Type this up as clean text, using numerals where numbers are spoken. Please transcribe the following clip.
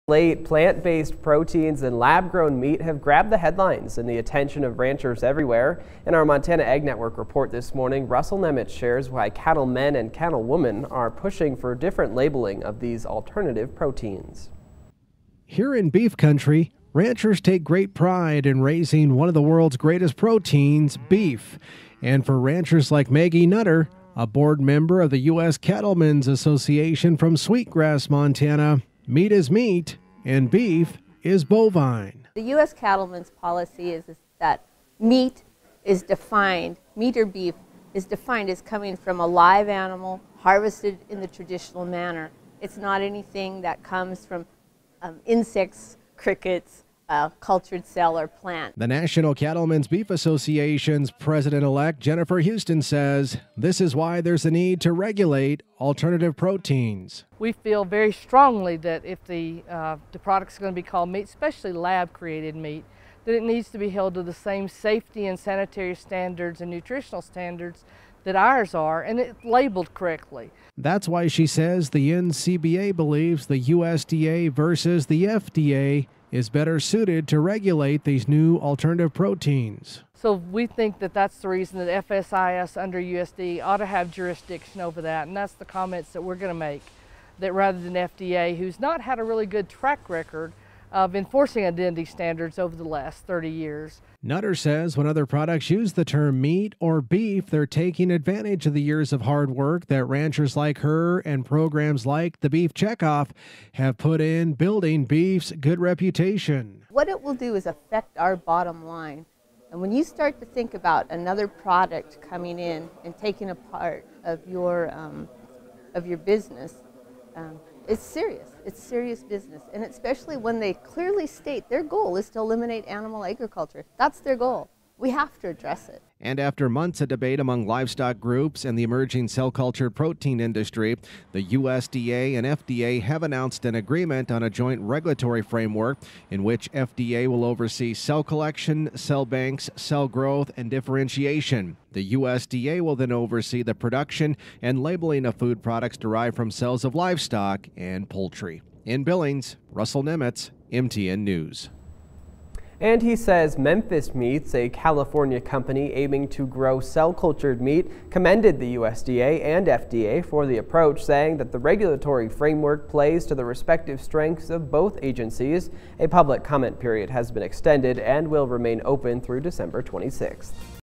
Late, plant-based proteins and lab-grown meat have grabbed the headlines and the attention of ranchers everywhere. In our Montana Ag Network report this morning, Russell Nemitz shares why cattlemen and cattlewomen are pushing for different labeling of these alternative proteins. Here in beef country, ranchers take great pride in raising one of the world's greatest proteins, beef. And for ranchers like Maggie Nutter, a board member of the U.S. Cattlemen's Association from Sweetgrass, Montana, meat is meat and beef is bovine. The U.S. Cattlemen's policy is that meat or beef is defined as coming from a live animal harvested in the traditional manner. It's not anything that comes from insects, crickets, cultured cell or plant. The National Cattlemen's Beef Association's president-elect Jennifer Houston says this is why there's a need to regulate alternative proteins. We feel very strongly that if the product's going to be called meat, especially lab-created meat, that it needs to be held to the same safety and sanitary standards and nutritional standards that ours are, and it's labeled correctly. That's why she says the NCBA believes the USDA versus the FDA is better suited to regulate these new alternative proteins. So we think that that's the reason that FSIS under USD ought to have jurisdiction over that, and that's the comments that we're going to make, that rather than FDA, who's not had a really good track record of enforcing identity standards over the last 30 years. Nutter says when other products use the term meat or beef, they're taking advantage of the years of hard work that ranchers like her and programs like the Beef Checkoff have put in building beef's good reputation. What it will do is affect our bottom line. And when you start to think about another product coming in and taking a part of your business, it's serious. It's serious business, and especially when they clearly state their goal is to eliminate animal agriculture. That's their goal. We have to address it. And after months of debate among livestock groups and the emerging cell-cultured protein industry, the USDA and FDA have announced an agreement on a joint regulatory framework in which FDA will oversee cell collection, cell banks, cell growth, and differentiation. The USDA will then oversee the production and labeling of food products derived from cells of livestock and poultry. In Billings, Russell Nemitz, MTN News. And he says Memphis Meats, a California company aiming to grow cell-cultured meat, commended the USDA and FDA for the approach, saying that the regulatory framework plays to the respective strengths of both agencies. A public comment period has been extended and will remain open through December 26th.